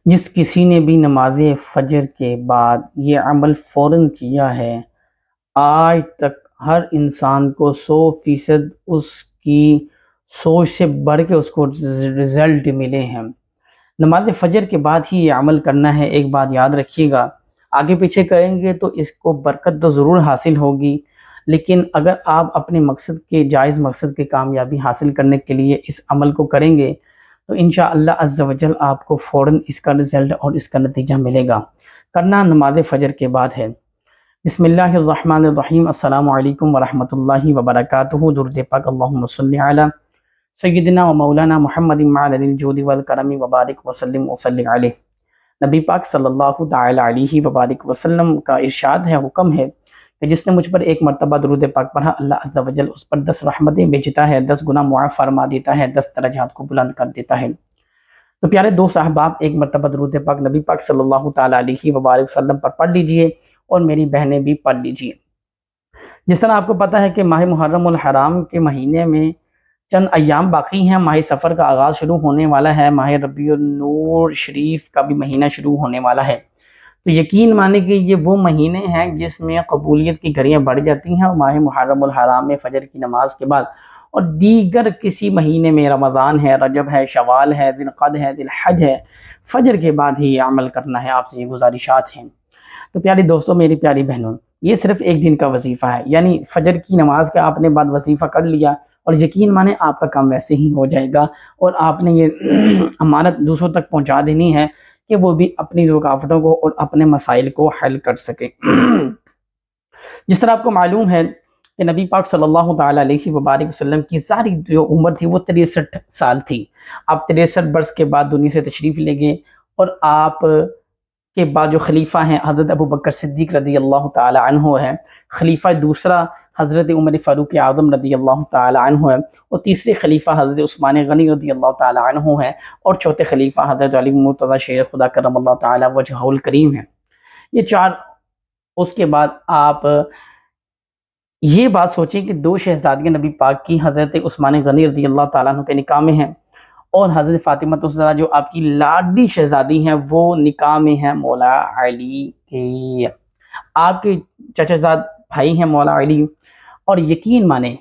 جس کسی نے بھی نماز فجر کے بعد یہ عمل فوراً کیا ہے، آج تک ہر انسان کو 100% اس کی سوچ سے بڑھ کے اس کو رزلٹ ملے ہیں۔ نماز فجر کے بعد ہی یہ عمل کرنا ہے۔ ایک بات یاد رکھیے گا، آگے پیچھے کریں گے تو اس کو برکت تو ضرور حاصل ہوگی، لیکن اگر آپ اپنے مقصد کے جائز مقصد کی کامیابی حاصل کرنے کے لیے اس عمل کو کریں گے تو انشاءاللہ عز و جل آپ کو فوراً اس کا رزلٹ اور اس کا نتیجہ ملے گا۔ کرنا نماز فجر کے بعد ہے۔ بسم اللہ الرحمن الرحیم۔ السلام علیکم ورحمۃ اللہ وبرکاتہ۔ درود پاک اللہم صلی علی سیدنا و مولانا محمد معدن الجود والکرم وبارک وسلم وصلی علیہ۔ نبی پاک صلی اللہ تعالی علیہ وبارک وسلم کا ارشاد ہے، حکم ہے کہ جس نے مجھ پر ایک مرتبہ درود پاک پڑھا، اللہ عز و جل اس پر 10 رحمتیں بھیجتا ہے، 10 گناہ معاف فرما دیتا ہے، 10 درجات کو بلند کر دیتا ہے۔ تو پیارے دوست احباب، ایک مرتبہ درود پاک نبی پاک صلی اللہ تعالی علیہ وبارک وسلم پر پڑھ لیجئے اور میری بہنیں بھی پڑھ لیجئے۔ جس طرح آپ کو پتہ ہے کہ ماہ محرم الحرام کے مہینے میں چند ایام باقی ہیں، ماہ سفر کا آغاز شروع ہونے والا ہے، ماہ ربیع النور شریف کا بھی مہینہ شروع ہونے والا ہے۔ تو یقین مانے کہ یہ وہ مہینے ہیں جس میں قبولیت کی گھڑیاں بڑھ جاتی ہیں، اور ماہ محرم الحرام میں فجر کی نماز کے بعد اور دیگر کسی مہینے میں رمضان ہے، رجب ہے، شوال ہے، ذی القعدہ ہے، ذی الحج ہے، فجر کے بعد ہی یہ عمل کرنا ہے۔ آپ سے یہ گزارشات ہیں۔ تو پیاری دوستوں، میری پیاری بہنوں، یہ صرف ایک دن کا وظیفہ ہے، یعنی فجر کی نماز کا آپ نے بعد وظیفہ کر لیا اور یقین مانے آپ کا کام ویسے ہی ہو جائے گا، اور آپ نے یہ امانت دوسروں تک پہنچا دینی ہے کہ وہ بھی اپنی رکاوٹوں کو اور اپنے مسائل کو حل کر سکے۔ جس طرح آپ کو معلوم ہے کہ نبی پاک صلی اللہ تعالی علیہ وبارک وسلم کی ساری جو عمر تھی وہ 63 سال تھی۔ آپ 63 برس کے بعد دنیا سے تشریف لے گئے، اور آپ کے بعد جو خلیفہ ہیں حضرت ابو بکر صدیق رضی اللہ تعالی عنہ ہے، خلیفہ دوسرا حضرت عمر فاروق اعظم رضی اللہ تعالی عنہ ہے، اور تیسرے خلیفہ حضرت عثمان غنی رضی اللہ تعالی عنہ ہے، اور چوتھے خلیفہ حضرت علی مرتضی شیر خدا کرم اللہ تعالی وجہہ الکریم ہیں۔ یہ چار۔ اس کے بعد آپ یہ بات سوچیں کہ 2 شہزادیاں نبی پاک کی حضرت عثمان غنی رضی اللہ تعالیٰ عنہ کے نکاح میں ہیں، اور حضرت فاطمہ الزہرا جو آپ کی لاڈلی شہزادی ہیں وہ نکاح میں ہیں مولا علی کے۔ آپ کے چچا زاد بھائی ہیں مولا علی، اور یقین مانیں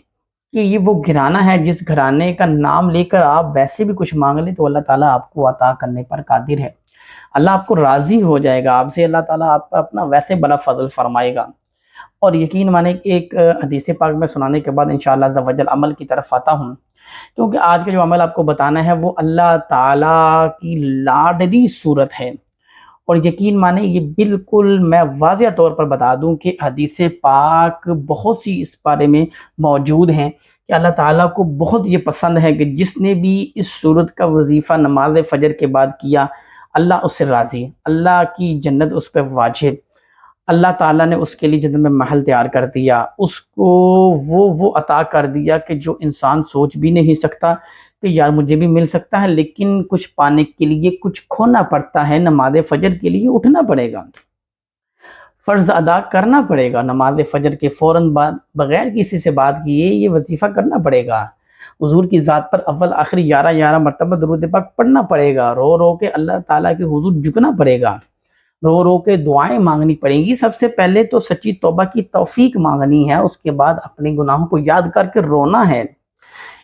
کہ یہ وہ گھرانہ ہے جس گھرانے کا نام لے کر آپ ویسے بھی کچھ مانگ لیں تو اللہ تعالیٰ آپ کو عطا کرنے پر قادر ہے۔ اللہ آپ کو راضی ہو جائے گا، آپ سے اللہ تعالیٰ آپ پر اپنا ویسے بڑا فضل فرمائے گا۔ اور یقین مانیں ایک حدیث پاک میں سنانے کے بعد انشاءاللہ عز و جل عمل کی طرف آتا ہوں، کیونکہ آج کا جو عمل آپ کو بتانا ہے وہ اللہ تعالیٰ کی لاڈلی صورت ہے۔ اور یقین مانیں یہ بالکل میں واضح طور پر بتا دوں کہ حدیث پاک بہت سی اس بارے میں موجود ہیں کہ اللہ تعالیٰ کو بہت یہ پسند ہے کہ جس نے بھی اس صورت کا وظیفہ نماز فجر کے بعد کیا، اللہ اس سے راضی، اللہ کی جنت اس پہ واجب، اللہ تعالیٰ نے اس کے لیے جنت میں محل تیار کر دیا، اس کو وہ عطا کر دیا کہ جو انسان سوچ بھی نہیں سکتا کہ یار مجھے بھی مل سکتا ہے، لیکن کچھ پانے کے لیے کچھ کھونا پڑتا ہے۔ نماز فجر کے لیے اٹھنا پڑے گا، فرض ادا کرنا پڑے گا، نماز فجر کے فوراً بعد بغیر کسی سے بات کیے یہ وظیفہ کرنا پڑے گا، حضور کی ذات پر اول آخر 11 مرتبہ درود پاک پڑھنا پڑے گا، رو رو کے اللہ تعالیٰ کے حضور جھکنا پڑے گا، رو رو کے دعائیں مانگنی پڑیں گی۔ سب سے پہلے تو سچی توبہ کی توفیق مانگنی ہے، اس کے بعد اپنے گناہوں کو یاد کر کے رونا ہے،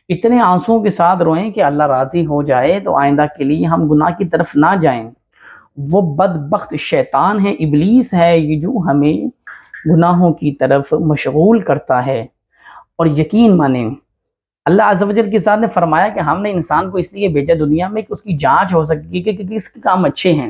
اتنے آنسوؤں کے ساتھ روئیں کہ اللہ راضی ہو جائے تو آئندہ کے لیے ہم گناہ کی طرف نہ جائیں۔ وہ بدبخت شیطان ہے، ابلیس ہے، یہ جو ہمیں گناہوں کی طرف مشغول کرتا ہے۔ اور یقین مانیں اللہ عز و جل کی ذات نے فرمایا کہ ہم نے انسان کو اس لیے بھیجا دنیا میں کہ اس کی جانچ ہو سکے کہ کس کے کام اچھے ہیں۔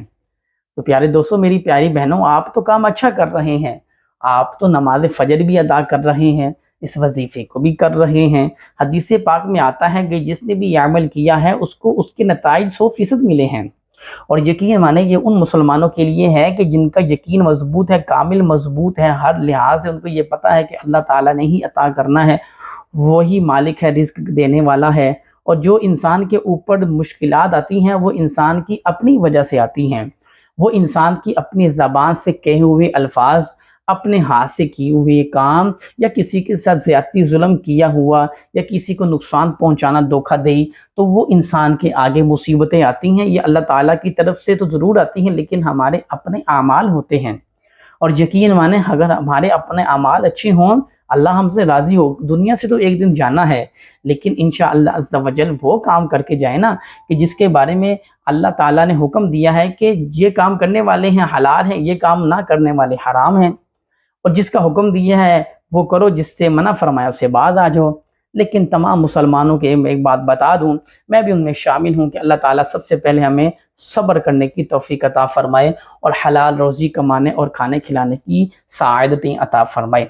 تو پیارے دوستوں، میری پیاری بہنوں، آپ تو کام اچھا کر رہے ہیں، آپ تو نماز فجر بھی ادا کر رہے ہیں، اس وظیفے کو بھی کر رہے ہیں۔ حدیث پاک میں آتا ہے کہ جس نے بھی یہ عمل کیا ہے اس کو اس کے نتائج 100% ملے ہیں۔ اور یقین مانیں یہ ان مسلمانوں کے لیے ہے کہ جن کا یقین مضبوط ہے، کامل مضبوط ہے، ہر لحاظ سے ان کو یہ پتہ ہے کہ اللہ تعالیٰ نے ہی عطا کرنا ہے، وہی مالک ہے، رزق دینے والا ہے، اور جو انسان کے اوپر مشکلات آتی ہیں وہ انسان کی اپنی وجہ سے آتی ہیں، وہ انسان کی اپنی زبان سے کہے ہوئے الفاظ، اپنے ہاتھ سے کیے ہوئے کام یا کسی کے ساتھ زیادتی ظلم کیا ہوا یا کسی کو نقصان پہنچانا دھوکہ دہی، تو وہ انسان کے آگے مصیبتیں آتی ہیں، یہ اللہ تعالیٰ کی طرف سے تو ضرور آتی ہیں لیکن ہمارے اپنے اعمال ہوتے ہیں۔ اور یقین مانیں اگر ہمارے اپنے اعمال اچھے ہوں، اللہ ہم سے راضی ہو، دنیا سے تو ایک دن جانا ہے، لیکن انشاءاللہ عز و جل وہ کام کر کے جائے نا کہ جس کے بارے میں اللہ تعالیٰ نے حکم دیا ہے کہ یہ کام کرنے والے ہیں حلال ہیں، یہ کام نہ کرنے والے حرام ہیں، اور جس کا حکم دیا ہے وہ کرو، جس سے منع فرمایا اسے باز آ جاؤ۔ لیکن تمام مسلمانوں کے ایک بات بتا دوں، میں بھی ان میں شامل ہوں کہ اللہ تعالیٰ سب سے پہلے ہمیں صبر کرنے کی توفیق عطا فرمائے اور حلال روزی کمانے اور کھانے کھلانے کی سعادتیں عطا فرمائے۔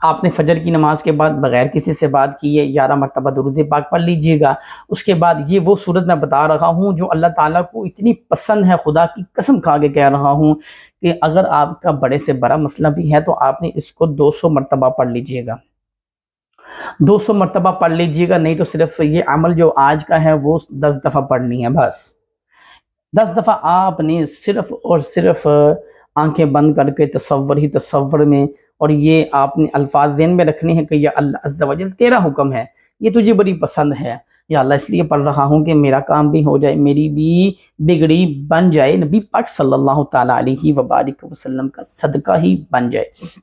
آپ نے فجر کی نماز کے بعد بغیر کسی سے بات کیے 11 مرتبہ درود پاک پڑھ لیجئے گا۔ اس کے بعد یہ وہ صورت میں بتا رہا ہوں جو اللہ تعالیٰ کو اتنی پسند ہے، خدا کی قسم کھا کے کہہ رہا ہوں کہ اگر آپ کا بڑے سے بڑا مسئلہ بھی ہے تو آپ نے اس کو 200 مرتبہ پڑھ لیجئے گا، 200 مرتبہ پڑھ لیجئے گا، نہیں تو صرف یہ عمل جو آج کا ہے وہ 10 دفعہ پڑھنی ہے، بس 10 دفعہ آپ نے صرف اور صرف آنکھیں بند کر کے تصور ہی تصور میں، اور یہ آپ نے الفاظ ذہن میں رکھنے ہیں کہ یا اللہ عز و جل تیرا حکم ہے، یہ تجھے بڑی پسند ہے، یا اللہ اس لیے پڑھ رہا ہوں کہ میرا کام بھی ہو جائے، میری بھی بگڑی بن جائے، نبی پاک صلی اللہ تعالیٰ علیہ وبارک وسلم کا صدقہ ہی بن جائے۔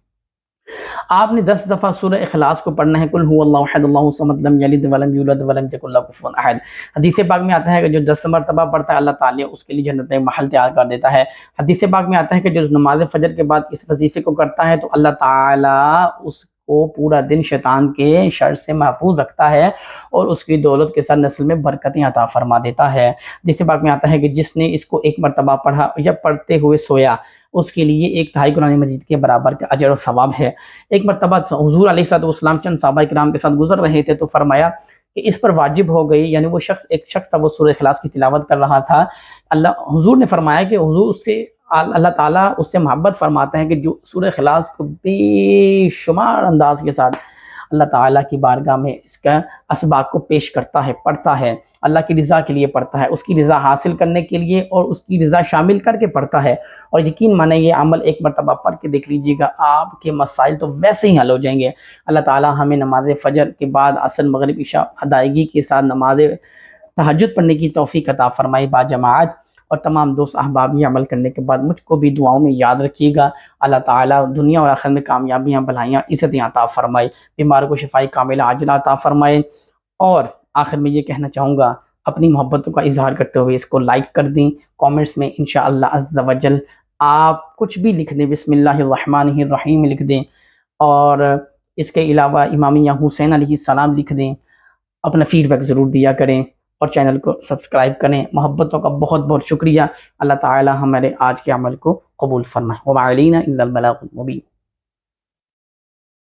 آپ نے 10 دفعہ سورہ اخلاص کو پڑھنا ہے، قل هو اللہ احد اللہ الصمد لم یلد ولم یولد ولم یکن لہ کفوا احد۔ حدیث پاک میں آتا ہے کہ جو 10 مرتبہ پڑھتا ہے اللہ تعالیٰ اس کے لیے جنت میں محل تیار کر دیتا ہے۔ حدیث پاک میں آتا ہے کہ جو نماز فجر کے بعد اس وظیفے کو کرتا ہے تو اللہ تعالیٰ اس کو پورا دن شیطان کے شر سے محفوظ رکھتا ہے اور اس کی دولت کے ساتھ نسل میں برکتیں عطا فرما دیتا ہے۔ حدیث پاک میں آتا ہے کہ جس نے اس کو 1 مرتبہ پڑھا یا پڑھتے ہوئے سویا، اس کے لیے 1/2 قرآن مجید کے برابر کا اجر و ثواب ہے۔ ایک مرتبہ حضور علیہ السلام چند صحابہ کرام کے ساتھ گزر رہے تھے تو فرمایا کہ اس پر واجب ہو گئی، یعنی وہ ایک شخص تھا، وہ سورہ اخلاص کی تلاوت کر رہا تھا۔ حضور نے فرمایا کہ حضور اس سے اللہ تعالیٰ اس سے محبت فرماتا ہے کہ جو سورہ اخلاص کو بے شمار انداز کے ساتھ اللہ تعالیٰ کی بارگاہ میں اس کا اسباق کو پیش کرتا ہے، پڑھتا ہے، اللہ کی رضا کے لیے پڑھتا ہے، اس کی رضا حاصل کرنے کے لیے اور اس کی رضا شامل کر کے پڑھتا ہے، اور یقین مانیں یہ عمل 1 مرتبہ پڑھ کے دیکھ لیجئے گا، آپ کے مسائل تو ویسے ہی حل ہو جائیں گے۔ اللہ تعالیٰ ہمیں نماز فجر کے بعد عصر مغرب عشاء ادائیگی کے ساتھ نماز تہجد پڑھنے کی توفیق عطا فرمائے باجماعت، اور تمام دوست احباب یہ عمل کرنے کے بعد مجھ کو بھی دعاؤں میں یاد رکھیے گا۔ اللہ تعالیٰ دنیا اور آخرت میں کامیابیاں، بھلائیاں، عزتیں عطا فرمائے، بیماروں کو شفائی کاملہ عاجلہ عطا فرمائے۔ اور آخر میں یہ کہنا چاہوں گا، اپنی محبتوں کا اظہار کرتے ہوئے اس کو لائک کر دیں، کامنٹس میں انشاءاللہ عز و جل آپ کچھ بھی لکھ دیں، بسم اللہ الرحمن الرحیم لکھ دیں، اور اس کے علاوہ امامیہ حسین علیہ السلام لکھ دیں، اپنا فیڈ بیک ضرور دیا کریں اور چینل کو سبسکرائب کریں۔ محبتوں کا بہت بہت شکریہ۔ اللہ تعالی ہمارے آج کے عمل کو قبول فرمائے۔ وما علینا الا البلاغ المبین۔